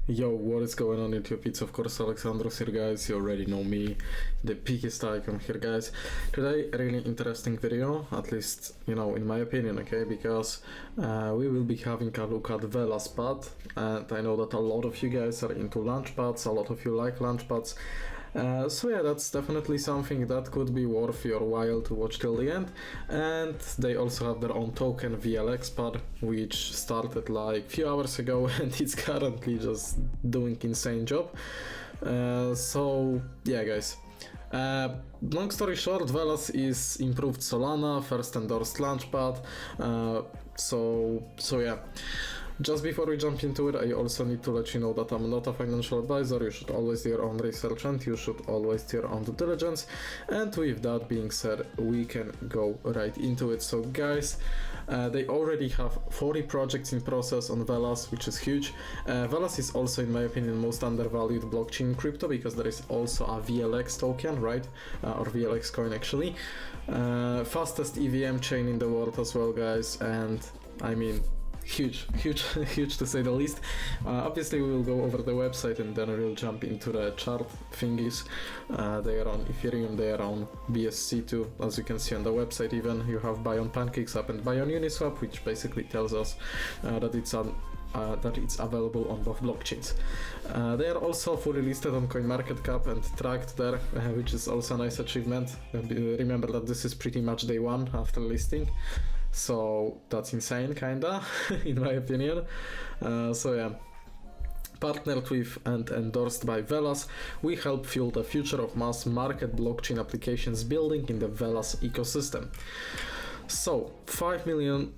Yo, what is going on YouTube? It's of course Alexandrus here, guys. You already know me, the biggest icon here, guys. Today, really interesting video, at least, you know, in my opinion, okay? Because we will be having a look at VelasPad, and I know that a lot of you guys are into launchpads, a lot of you like launchpads. So yeah, that's definitely something that could be worth your while to watch till the end. And they also have their own token, VelasPad, which started like a few hours ago and it's currently just doing insane job. So yeah, guys. Long story short, Velas is improved Solana, first endorsed launchpad. So yeah. Just before we jump into it, I also need to let you know that I'm not a financial advisor. You should always do your own research and you should always do your own due diligence. And with that being said, we can go right into it. So guys, they already have 40 projects in process on Velas, which is huge. Velas is also, in my opinion, most undervalued blockchain in crypto because there is also a VLX token, right? Or VLX coin actually. Fastest EVM chain in the world as well, guys. And I mean, huge to say the least. Obviously we will go over the website and then we'll jump into the chart thingies. They are on Ethereum, they are on BSC2, as you can see on the website. Even you have buy on PancakeSwap and buy on Uniswap, which basically tells us that it's available on both blockchains. They are also fully listed on CoinMarketCap and tracked there, which is also a nice achievement. Remember that this is pretty much day one after listing, so that's insane kinda in my opinion. So yeah, partnered with and endorsed by Velas, we help fuel the future of mass market blockchain applications building in the Velas ecosystem. So, $5 million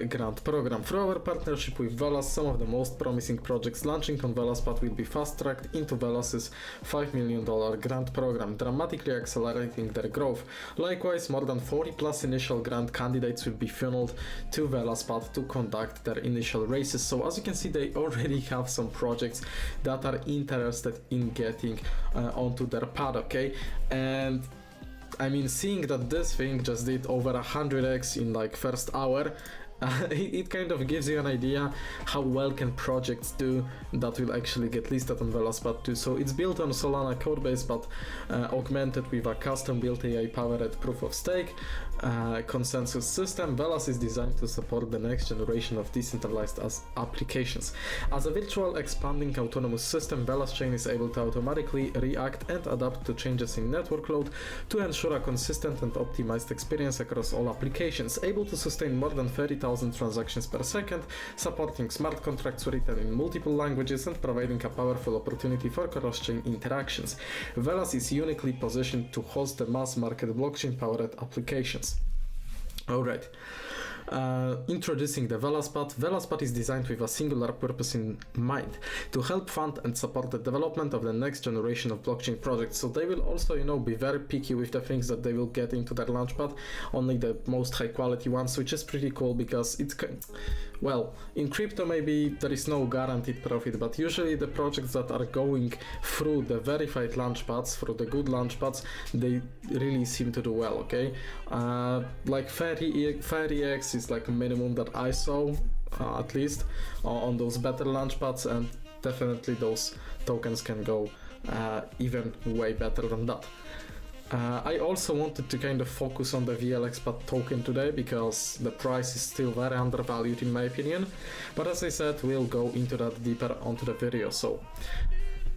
grant program. Through our partnership with Velas, some of the most promising projects launching on VelasPad will be fast-tracked into Velas's $5 million grant program, dramatically accelerating their growth. Likewise, more than 40 plus initial grant candidates will be funneled to VelasPad to conduct their initial races. So as you can see, they already have some projects that are interested in getting onto their pad, okay? And I mean, seeing that this thing just did over 100x in like first hour, it kind of gives you an idea how well can projects do that will actually get listed on VelasPad too. So it's built on Solana codebase, but augmented with a custom-built AI-powered proof-of-stake consensus system. Velas is designed to support the next generation of decentralized applications. As a virtual expanding autonomous system, Velas chain is able to automatically react and adapt to changes in network load to ensure a consistent and optimized experience across all applications, able to sustain more than 30,000 transactions per second, supporting smart contracts written in multiple languages and providing a powerful opportunity for cross-chain interactions. Velas is uniquely positioned to host the mass market blockchain-powered applications. Alright. Introducing the VelasPad. VelasPad is designed with a singular purpose in mind: to help fund and support the development of the next generation of blockchain projects. So they will also, you know, be very picky with the things that they will get into their launchpad, only the most high quality ones, which is pretty cool because it's, well, in crypto maybe there is no guaranteed profit, but usually the projects that are going through the verified launchpads, through the good launchpads, they really seem to do well, okay? Like FairyX is like a minimum that I saw, at least on those better launchpads, and definitely those tokens can go even way better than that. I also wanted to kind of focus on the VelasPad token today because the price is still very undervalued in my opinion, but as I said, we'll go into that deeper onto the video. So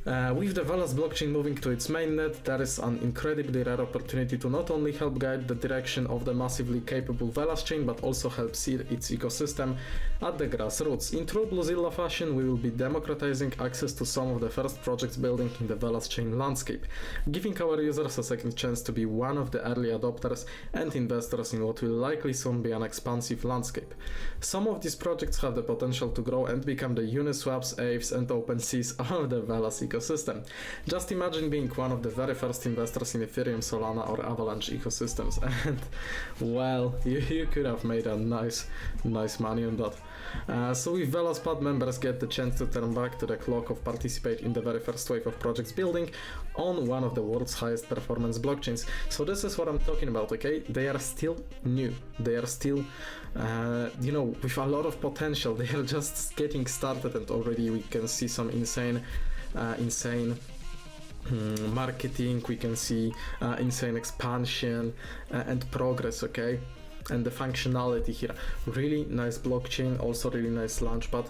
with the Velas blockchain moving to its mainnet, there is an incredibly rare opportunity to not only help guide the direction of the massively capable Velas chain, but also help seed its ecosystem at the grassroots. In true Bluezilla fashion, we will be democratizing access to some of the first projects building in the Velas chain landscape, giving our users a second chance to be one of the early adopters and investors in what will likely soon be an expansive landscape. Some of these projects have the potential to grow and become the Uniswaps, Aves and OpenSeas of the Velas ecosystem. ecosystem. Just imagine being one of the very first investors in Ethereum, Solana or Avalanche ecosystems, and well, you could have made a nice money on that. So with VelasPad, members get the chance to turn back to the clock of participate in the very first wave of projects building on one of the world's highest performance blockchains. So this is what I'm talking about, okay? They are still new. They are still, with a lot of potential. They are just getting started, and already we can see some insane marketing. We can see insane expansion and progress, okay? And the functionality here, really nice blockchain, also really nice launchpad.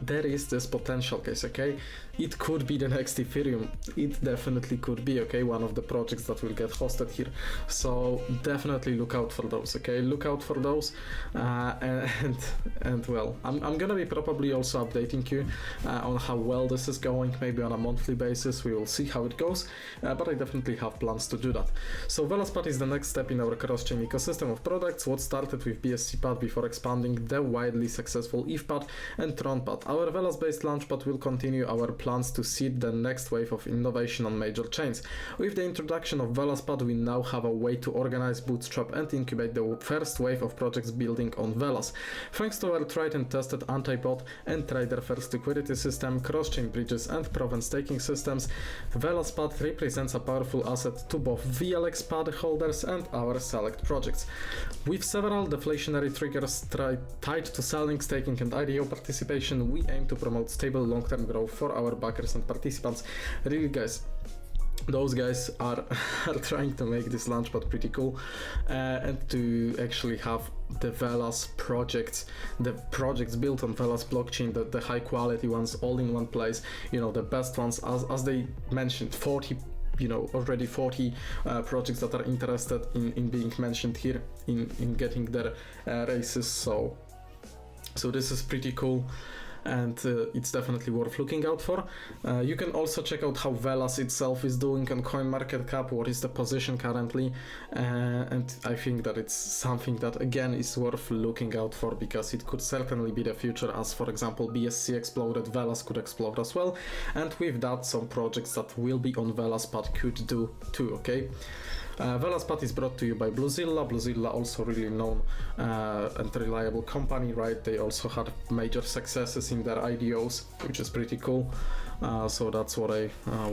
There is this potential case, okay? It could be the next Ethereum. It definitely could be, okay? One of the projects that will get hosted here. So definitely look out for those, okay? Look out for those. And well, I'm gonna be probably also updating you on how well this is going, maybe on a monthly basis. We will see how it goes, but I definitely have plans to do that. So VelasPad is the next step in our cross-chain ecosystem of products. What started with BSCPad before expanding the widely successful ETHPad and TronPad. Our Velas-based launchpad will continue our plans to seed the next wave of innovation on major chains. With the introduction of VelasPad, we now have a way to organize, bootstrap and incubate the first wave of projects building on Velas. Thanks to our tried and tested anti-bot and trader-first liquidity system, cross-chain bridges and proven staking systems, VelasPad represents a powerful asset to both VelasPad holders and our select projects. With several deflationary triggers tied to selling, staking and IDO participation, we aim to promote stable long-term growth for our backers and participants. Really guys, those guys are trying to make this launchpad pretty cool, and to actually have the Velas projects, the projects built on Velas blockchain, the high quality ones all in one place, the best ones, as they mentioned, 40 already 40 projects that are interested in being mentioned here in getting their races. So this is pretty cool, and it's definitely worth looking out for. You can also check out how Velas itself is doing on CoinMarketCap, what is the position currently, and I think that it's something that again is worth looking out for, because it could certainly be the future. As for example, BSC exploded, Velas could explode as well, and with that some projects that will be on VelasPad could do too, okay? VelasPad is brought to you by Bluezilla. Bluezilla also really known and reliable company, right? They also had major successes in their IDOs, which is pretty cool. So that's what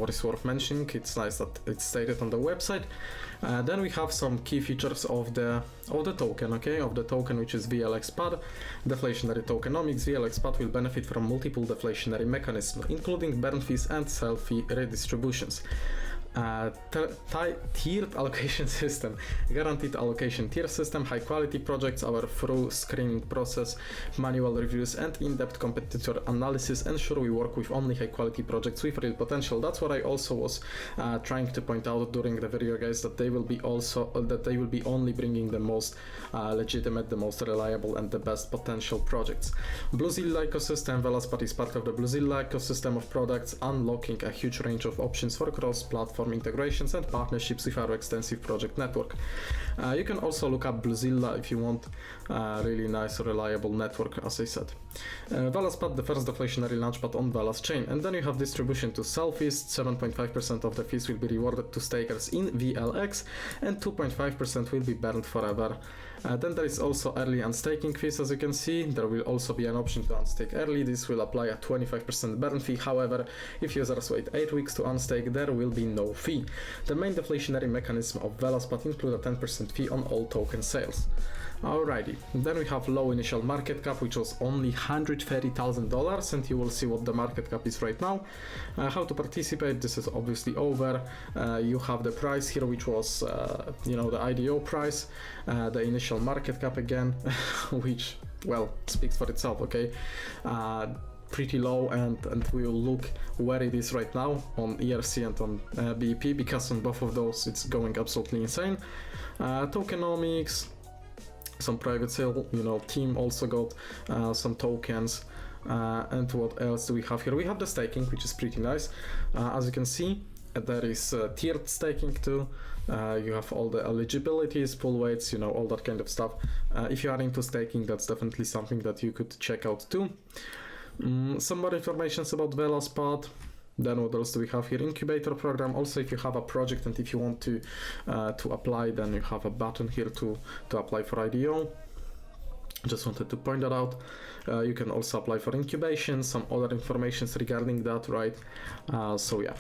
is worth mentioning. It's nice that it's stated on the website. Then we have some key features of the token, okay? Of the token, which is VelasPad. Deflationary tokenomics. VelasPad will benefit from multiple deflationary mechanisms, including burn fees and sell fee redistributions. Tiered allocation system, guaranteed allocation tier system, high quality projects, our thorough screening process, manual reviews and in-depth competitor analysis ensure we work with only high quality projects with real potential. That's what I also was trying to point out during the video, guys, that they will be only bringing the most legitimate, the most reliable and the best potential projects. Bluezilla ecosystem. VelasPad is part of the Bluezilla ecosystem of products, unlocking a huge range of options for cross-platform integrations and partnerships with our extensive project network. You can also look up Bluezilla if you want a really nice, reliable network, as I said. VelasPad, the first deflationary launchpad on Velas chain. And then you have distribution to sell fees. 7.5% of the fees will be rewarded to stakers in VLX, and 2.5% will be burned forever. Then there is also early unstaking fees. As you can see, there will also be an option to unstake early. This will apply a 25% burn fee. However, if users wait 8 weeks to unstake, there will be no fee. The main deflationary mechanism of VelasPad include a 10% fee on all token sales. Alrighty, then we have low initial market cap, which was only $130,000, and you will see what the market cap is right now. How to participate, this is obviously over. You have the price here, which was the IDO price, the initial market cap again, which, well, speaks for itself, okay? Pretty low, and we will look where it is right now on ERC and on BEP, because on both of those it's going absolutely insane. Tokenomics, some private sale, team also got some tokens, and what else do we have here? We have the staking, which is pretty nice. As you can see, there is tiered staking too. You have all the eligibilities, pool weights, all that kind of stuff. If you are into staking, that's definitely something that you could check out too. Some more information about VelasPad. Then what else do we have here? Incubator program. Also, if you have a project and if you want to apply, then you have a button here to apply for IDO. Just wanted to point that out. You can also apply for incubation, some other information regarding that, right? So yeah,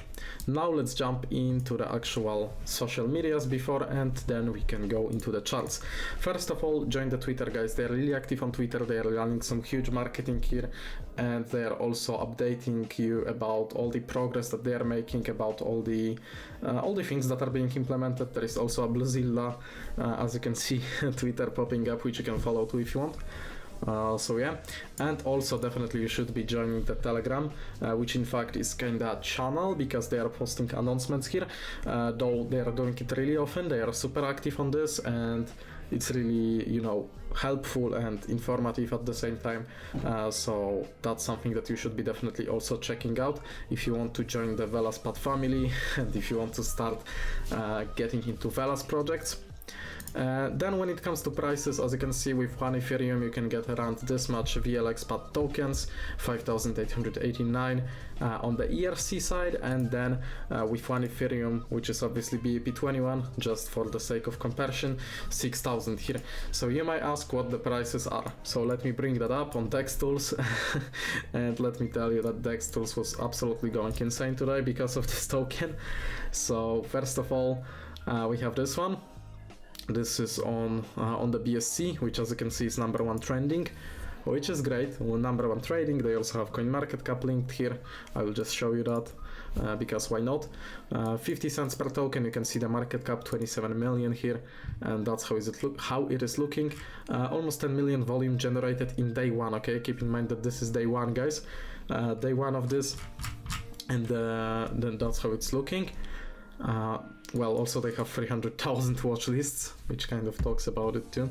now let's jump into the actual social medias before, and then we can go into the charts. First of all, join the Twitter, guys. They're really active on Twitter. They are running some huge marketing here, and they are also updating you about all the progress that they are making, about all the things that are being implemented. There is also a Bluezilla, as you can see, Twitter popping up, which you can follow too if you want. So yeah, and also definitely you should be joining the Telegram, which in fact is kinda a channel because they are posting announcements here, though they are doing it really often. They are super active on this, and it's really, you know, helpful and informative at the same time. So that's something that you should be definitely also checking out if you want to join the VelasPad family and if you want to start getting into Velas projects. Then when it comes to prices, as you can see, with 1 Ethereum you can get around this much VelasPad tokens, 5,889 on the ERC side, and then with 1 Ethereum, which is obviously BEP21, just for the sake of comparison, 6,000 here. So you might ask what the prices are. So let me bring that up on DEX Tools and let me tell you that DEX Tools was absolutely going insane today because of this token. So first of all, we have this one. This is on the BSC, which as you can see is #1 trending, which is great. Well, #1 trading. They also have CoinMarketCap linked here. I will just show you that because why not? 50 cents per token. You can see the market cap 27 million here, and that's how it is looking. Almost 10 million volume generated in day one. Okay, keep in mind that this is day one, guys. Day one of this, and then that's how it's looking. Well, also they have 300,000 watch lists, which kind of talks about it too.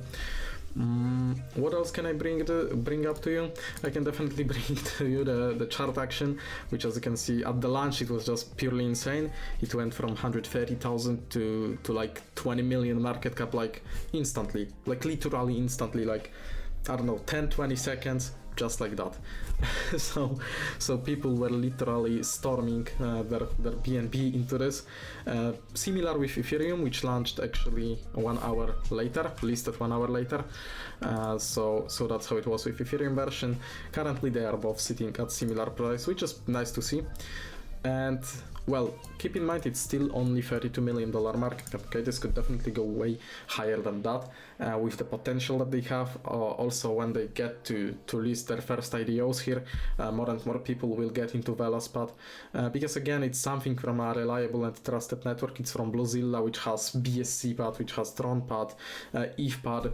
What else can I bring up to you? I can definitely bring to you the chart action, which as you can see at the launch it was just purely insane. It went from 130,000 to like 20 million market cap, like instantly, like literally instantly, like I don't know, 10-20 seconds, just like that. so people were literally storming their BNB into this. Similar with Ethereum, which launched actually 1 hour later, listed 1 hour later. So that's how it was with Ethereum version. Currently they are both sitting at similar price, which is nice to see. And well, keep in mind it's still only $32 million market cap. Okay, this could definitely go way higher than that with the potential that they have. Also, when they get to list their first IDOs here, more and more people will get into VelasPad because again, it's something from a reliable and trusted network. It's from Bluezilla, which has BSCPad, which has TronPad, ETHPad.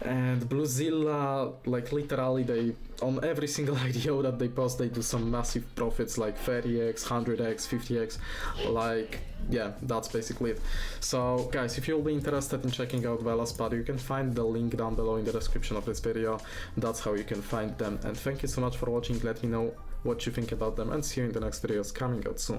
And Bluezilla, like literally they, on every single IDO that they post, they do some massive profits, like 30x, 100x, 50x, like, yeah, that's basically it. So guys, if you'll be interested in checking out VelasPad, you can find the link down below in the description of this video. That's how you can find them. And thank you so much for watching. Let me know what you think about them, and see you in the next videos coming out soon.